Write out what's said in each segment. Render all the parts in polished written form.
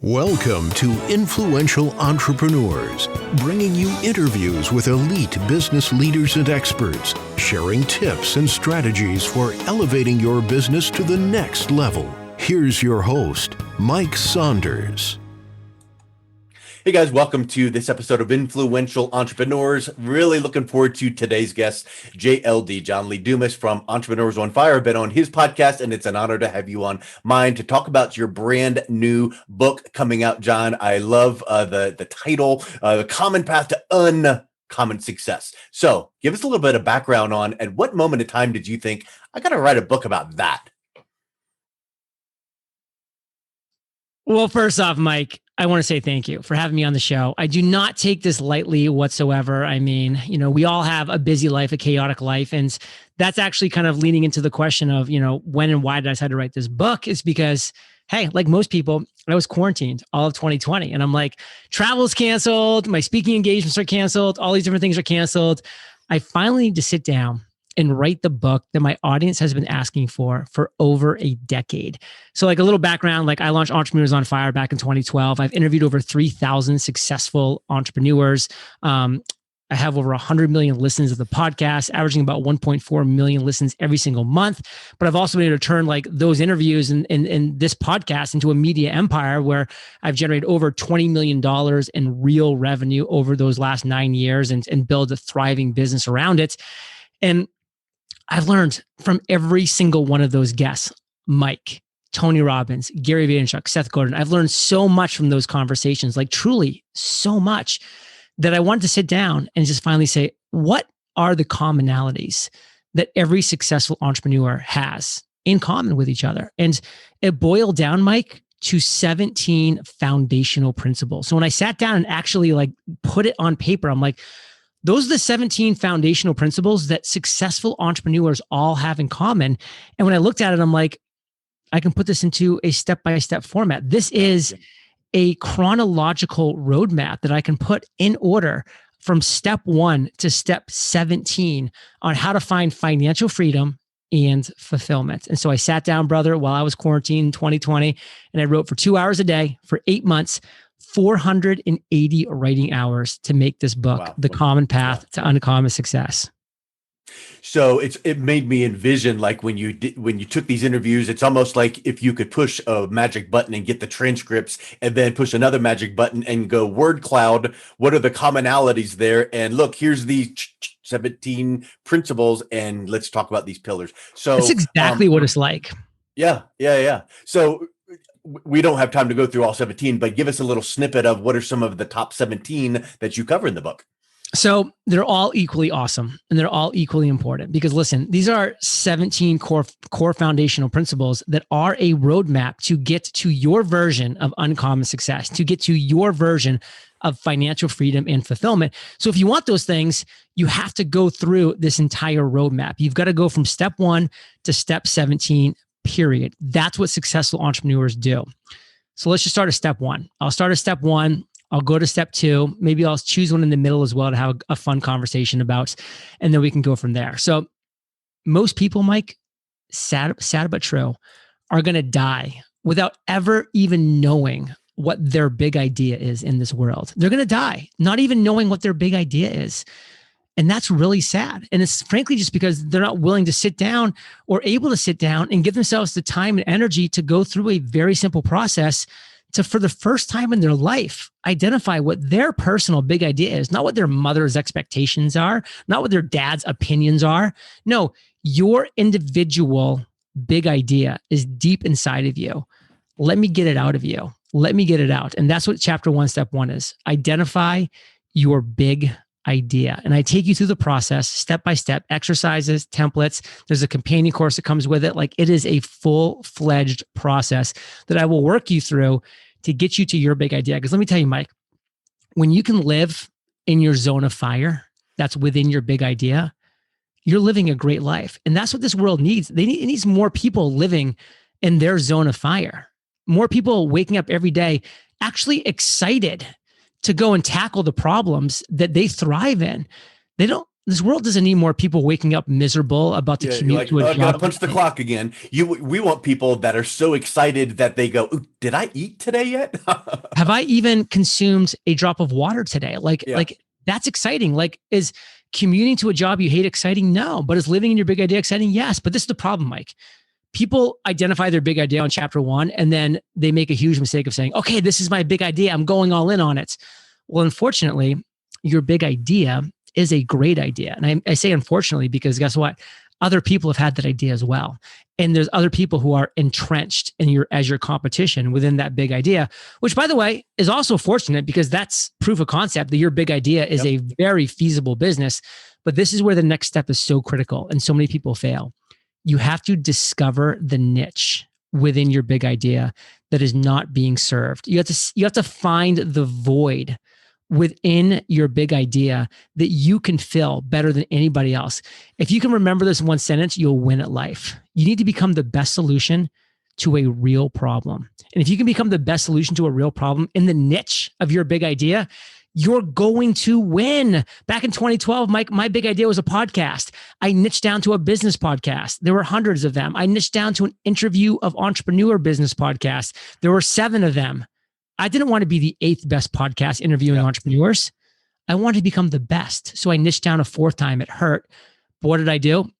Welcome to Influential Entrepreneurs, bringing you interviews with elite business leaders and experts, sharing tips and strategies for elevating your business to the next level. Here's your host, Mike Saunders. Hey guys, welcome to this episode of Influential Entrepreneurs. Really looking forward to today's guest, JLD, John Lee Dumas from Entrepreneurs on Fire. I've been on his podcast, and it's an honor to have you on mine to talk about your brand new book coming out, John. I love the title, The Common Path to Uncommon Success. So give us a little bit of background on at what moment in time did you think, I got to write a book about that? Well, first off, Mike, I want to say thank you for having me on the show. I do not take this lightly whatsoever. I mean, we all have a busy life, a chaotic life. And that's actually kind of leading into the question of, when and why did I decide to write this book? Is because, hey, like most people, I was quarantined all of 2020. And I'm like, travel's canceled. My speaking engagements are canceled. All these different things are canceled. I finally need to sit down and write the book that my audience has been asking for over a decade. So like a little background, like I launched Entrepreneurs on Fire back in 2012. I've interviewed over 3,000 successful entrepreneurs. I have over 100 million listens of the podcast, averaging about 1.4 million listens every single month. But I've also been able to turn like those interviews and this podcast into a media empire where I've generated over $20 million in real revenue over those last 9 years and build a thriving business around it. And I've learned from every single one of those guests, Mike, Tony Robbins, Gary Vaynerchuk, Seth Godin. I've learned so much from those conversations, like truly so much, that I wanted to sit down and just finally say, what are the commonalities that every successful entrepreneur has in common with each other? And it boiled down, Mike, to 17 foundational principles. So when I sat down and actually like put it on paper, I'm like, those are the 17 foundational principles that successful entrepreneurs all have in common. And when I looked at it, I'm like, I can put this into a step-by-step format. This is a chronological roadmap that I can put in order from step 1 to step 17 on how to find financial freedom and fulfillment. And so I sat down, brother, while I was quarantined in 2020, and I wrote for 2 hours a day for 8 months, 480 writing hours to make this book, wow, The Common Path to Uncommon Success. So it made me envision like when you took these interviews, it's almost like if you could push a magic button and get the transcripts and then push another magic button and go word cloud. What are the commonalities there? And look, here's the 17 principles and let's talk about these pillars. So that's exactly what it's like. Yeah. So we don't have time to go through all 17, but give us a little snippet of what are some of the top 17 that you cover in the book. So they're all equally awesome and they're all equally important because listen, these are 17 core foundational principles that are a roadmap to get to your version of uncommon success, to get to your version of financial freedom and fulfillment. So if you want those things, you have to go through this entire roadmap. You've got to go from step 1 to step 17, period. That's what successful entrepreneurs do. So let's just start at step 1. I'll start at step 1. I'll go to step 2. Maybe I'll choose one in the middle as well to have a fun conversation about, and then we can go from there. So most people, Mike, sad but true, are going to die without ever even knowing what their big idea is in this world. They're going to die not even knowing what their big idea is. And that's really sad. And it's frankly just because they're not willing to sit down or able to sit down and give themselves the time and energy to go through a very simple process to, for the first time in their life, identify what their personal big idea is, not what their mother's expectations are, not what their dad's opinions are. No, your individual big idea is deep inside of you. Let me get it out of you. Let me get it out. And that's what chapter 1, step 1 is. Identify your big idea. And I take you through the process, step by step, exercises, templates. There's a companion course that comes with it. Like it is a full-fledged process that I will work you through to get you to your big idea. Because let me tell you, Mike, when you can live in your zone of fire, that's within your big idea, you're living a great life. And that's what this world needs. It needs more people living in their zone of fire. More people waking up every day actually excited to go and tackle the problems that they thrive in. They don't this world doesn't need more people waking up miserable about the commute like, to a oh, I gotta job. punch the clock again. We want people that are so excited that they go, "Ooh, did I eat today yet?" Have I even consumed a drop of water today? Yeah. Like that's exciting. Like, is commuting to a job you hate exciting? No. But is living in your big idea exciting? Yes. But this is the problem, Mike. People identify their big idea on chapter 1, and then they make a huge mistake of saying, okay, this is my big idea. I'm going all in on it. Well, unfortunately, your big idea is a great idea. And I say unfortunately, because guess what? Other people have had that idea as well. And there's other people who are entrenched in as your competition within that big idea, which, by the way, is also fortunate, because that's proof of concept that your big idea is a very feasible business. But this is where the next step is so critical, and so many people fail. You have to discover the niche within your big idea that is not being served. You have to find the void within your big idea that you can fill better than anybody else. If you can remember this in one sentence, you'll win at life. You need to become the best solution to a real problem. And if you can become the best solution to a real problem in the niche of your big idea, you're going to win. Back in 2012, Mike, my big idea was a podcast. I niched down to a business podcast. There were hundreds of them. I niched down to an interview of entrepreneur business podcasts. There were 7 of them. I didn't want to be the 8th best podcast interviewing entrepreneurs. I wanted to become the best. So I niched down a 4th time. It hurt. But what did I do?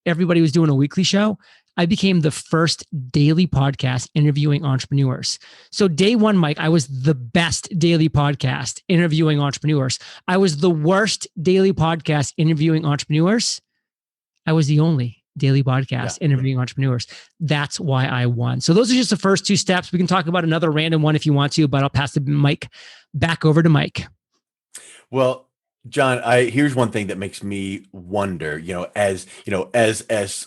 Everybody was doing a weekly show. I became the first daily podcast interviewing entrepreneurs. So day 1, Mike, I was the best daily podcast interviewing entrepreneurs. I was the worst daily podcast interviewing entrepreneurs. I was the only daily podcast interviewing entrepreneurs. That's why I won. So those are just the first 2 steps. We can talk about another random one if you want to, but I'll pass the mic back over to Mike. Well, John, here's one thing that makes me wonder, as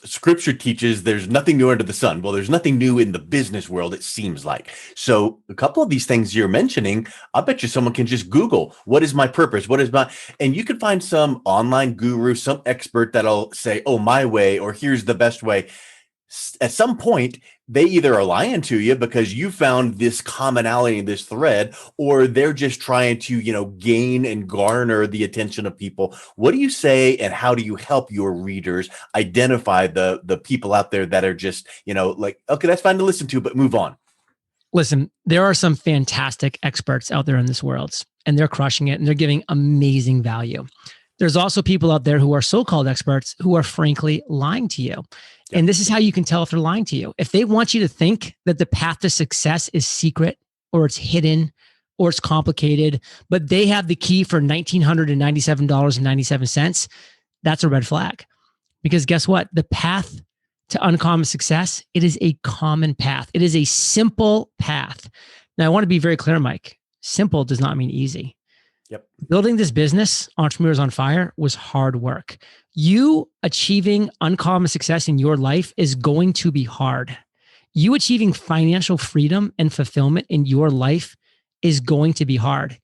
scripture teaches, there's nothing new under the sun. Well, there's nothing new in the business world, it seems like. So a couple of these things you're mentioning, I bet you someone can just Google, what is my purpose? And you can find some online guru, some expert that'll say, oh, my way, or here's the best way. At some point, they either are lying to you because you found this commonality in this thread, or they're just trying to, gain and garner the attention of people. What do you say, and how do you help your readers identify the people out there that are just, like, okay, that's fine to listen to, but move on? Listen, there are some fantastic experts out there in this world, and they're crushing it, and they're giving amazing value. There's also people out there who are so-called experts who are frankly lying to you. And this is how you can tell if they're lying to you. If they want you to think that the path to success is secret, or it's hidden, or it's complicated, but they have the key for $1,997.97, that's a red flag. Because guess what? The path to uncommon success, it is a common path. It is a simple path. Now, I want to be very clear, Mike. Simple does not mean easy. Building this business, Entrepreneurs on Fire, was hard work. You achieving uncommon success in your life is going to be hard. You achieving financial freedom and fulfillment in your life is going to be hard.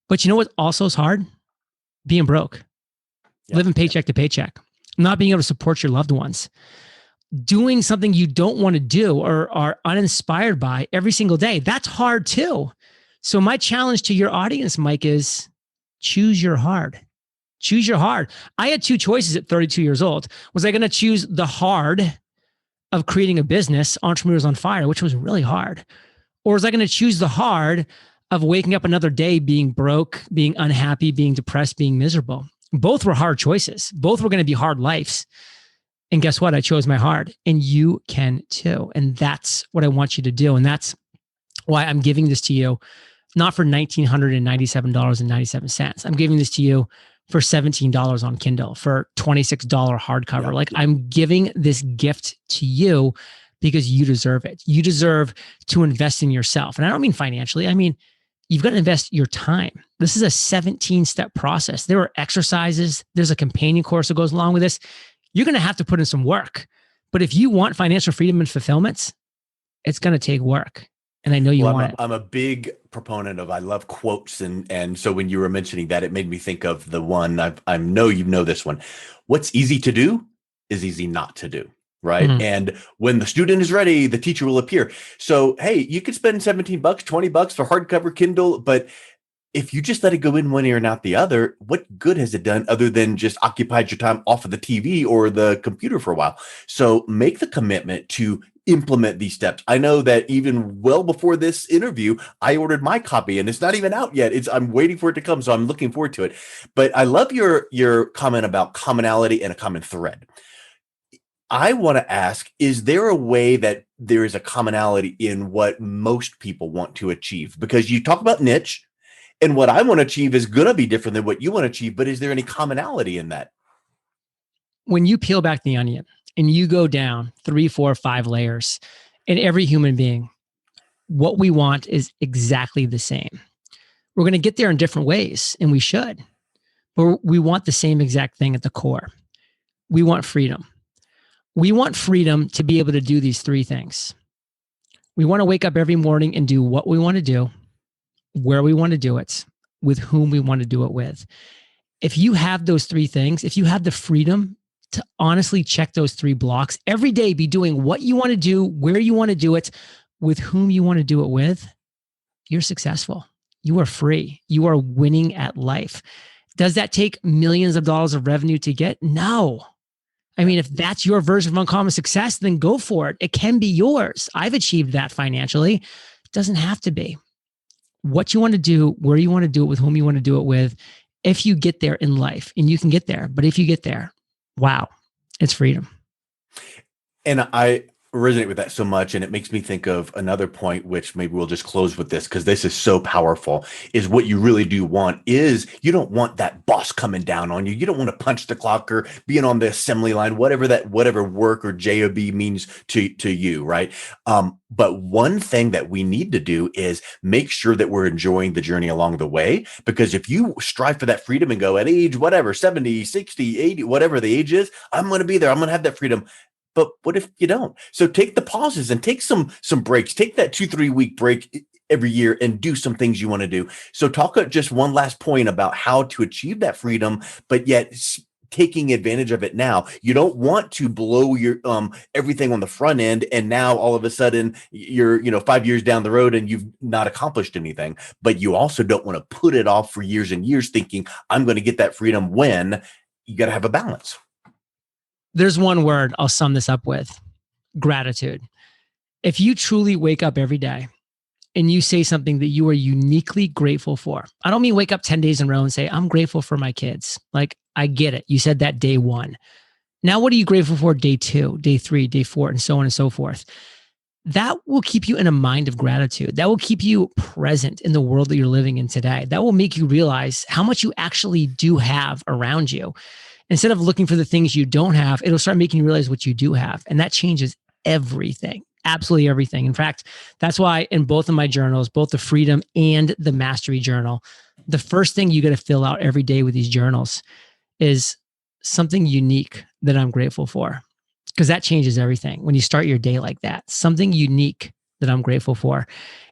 But you know what also is hard? Being broke, living paycheck to paycheck, not being able to support your loved ones, doing something you don't want to do or are uninspired by every single day. That's hard too. So my challenge to your audience, Mike, is choose your hard. Choose your hard. I had 2 choices at 32 years old. Was I going to choose the hard of creating a business, Entrepreneurs on Fire, which was really hard? Or was I going to choose the hard of waking up another day being broke, being unhappy, being depressed, being miserable? Both were hard choices. Both were going to be hard lives. And guess what? I chose my hard, and you can too. And that's what I want you to do. And that's why I'm giving this to you, not for $1,997.97. I'm giving this to you for $17 on Kindle, for $26 hardcover. Like, I'm giving this gift to you because you deserve it. You deserve to invest in yourself. And I don't mean financially. I mean, you've got to invest your time. This is a 17-step process. There are exercises. There's a companion course that goes along with this. You're going to have to put in some work. But if you want financial freedom and fulfillment, it's going to take work. And I know you want it. I'm a big proponent of, I love quotes. And so when you were mentioning that, it made me think of the one, I know you know this one. What's easy to do is easy not to do. Right. Mm-hmm. And when the student is ready, the teacher will appear. So, hey, you could spend $17, $20 for hardcover Kindle, but if you just let it go in one ear and out the other, what good has it done other than just occupied your time off of the TV or the computer for a while? So make the commitment to implement these steps. I know that even well before this interview, I ordered my copy and it's not even out yet. I'm waiting for it to come. So I'm looking forward to it. But I love your comment about commonality and a common thread. I want to ask, is there a way that there is a commonality in what most people want to achieve? Because you talk about niche, and what I want to achieve is going to be different than what you want to achieve, but is there any commonality in that? When you peel back the onion and you go down 3, 4, 5 layers in every human being, what we want is exactly the same. We're going to get there in different ways, and we should, but we want the same exact thing at the core. We want freedom. We want freedom to be able to do these 3 things. We want to wake up every morning and do what we want to do, where we want to do it, with whom we want to do it with. If you have those 3 things, if you have the freedom to honestly check those 3 blocks every day, be doing what you want to do, where you want to do it, with whom you want to do it with, you're successful. You are free. You are winning at life. Does that take millions of dollars of revenue to get? No. I mean, if that's your version of uncommon success, then go for it. It can be yours. I've achieved that financially. It doesn't have to be. What you want to do, where you want to do it, with whom you want to do it with, if you get there in life, and you can get there, but if you get there, wow, it's freedom. And I resonate with that so much. And it makes me think of another point, which maybe we'll just close with this because this is so powerful, is what you really do want is you don't want that boss coming down on you. You don't want to punch the clock or being on the assembly line, whatever work or job means to you, right? But one thing that we need to do is make sure that we're enjoying the journey along the way, because if you strive for that freedom and go at age, whatever, 70, 60, 80, whatever the age is, I'm going to be there. I'm going to have that freedom. But what if you don't? So take the pauses and take some breaks. Take that 2-3 week break every year and do some things you want to do. So talk just one last point about how to achieve that freedom, but yet taking advantage of it now. You don't want to blow your everything on the front end, and now all of a sudden you're 5 years down the road and you've not accomplished anything. But you also don't want to put it off for years and years thinking I'm going to get that freedom when. You got to have a balance. There's one word I'll sum this up with: gratitude. If you truly wake up every day and you say something that you are uniquely grateful for, I don't mean wake up 10 days in a row and say, I'm grateful for my kids. Like, I get it. You said that day 1. Now, what are you grateful for day 2, day 3, day 4, and so on and so forth? That will keep you in a mind of gratitude. That will keep you present in the world that you're living in today. That will make you realize how much you actually do have around you. Instead of looking for the things you don't have, it'll start making you realize what you do have. And that changes everything, absolutely everything. In fact, that's why in both of my journals, both the Freedom and the Mastery Journal, the first thing you got to fill out every day with these journals is something unique that I'm grateful for. Because that changes everything when you start your day like that. Something unique that I'm grateful for.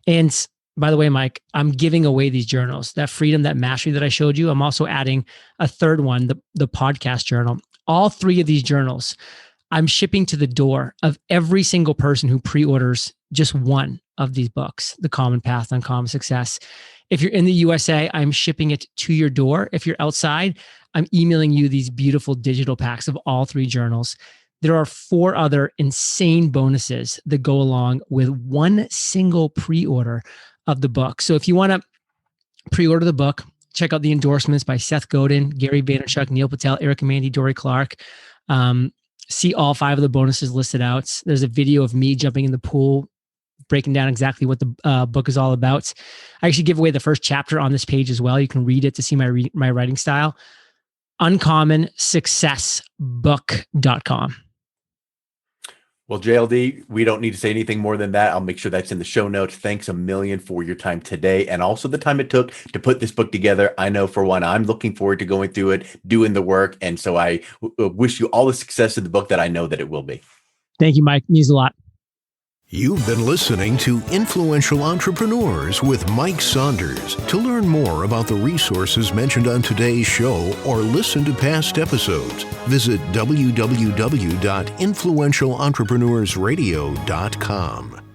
And by the way, Mike, I'm giving away these journals, that Freedom, that Mastery that I showed you. I'm also adding a third one, the podcast journal. All 3 of these journals, I'm shipping to the door of every single person who pre-orders just one of these books, The Common Path, Uncommon Success. If you're in the USA, I'm shipping it to your door. If you're outside, I'm emailing you these beautiful digital packs of all 3 journals. There are 4 other insane bonuses that go along with one single pre-order of the book. So if you want to pre-order the book, check out the endorsements by Seth Godin, Gary Vaynerchuk, Neil Patel, Eric Mandy, Dory Clark. See all 5 of the bonuses listed out. There's a video of me jumping in the pool, breaking down exactly what the book is all about. I actually give away the first chapter on this page as well. You can read it to see my writing style. UncommonSuccessBook.com. Well, JLD, we don't need to say anything more than that. I'll make sure that's in the show notes. Thanks a million for your time today and also the time it took to put this book together. I know for one, I'm looking forward to going through it, doing the work. And so I wish you all the success in the book that I know that it will be. Thank you, Mike. It means a lot. You've been listening to Influential Entrepreneurs with Mike Saunders. To learn more about the resources mentioned on today's show or listen to past episodes, visit www.influentialentrepreneursradio.com.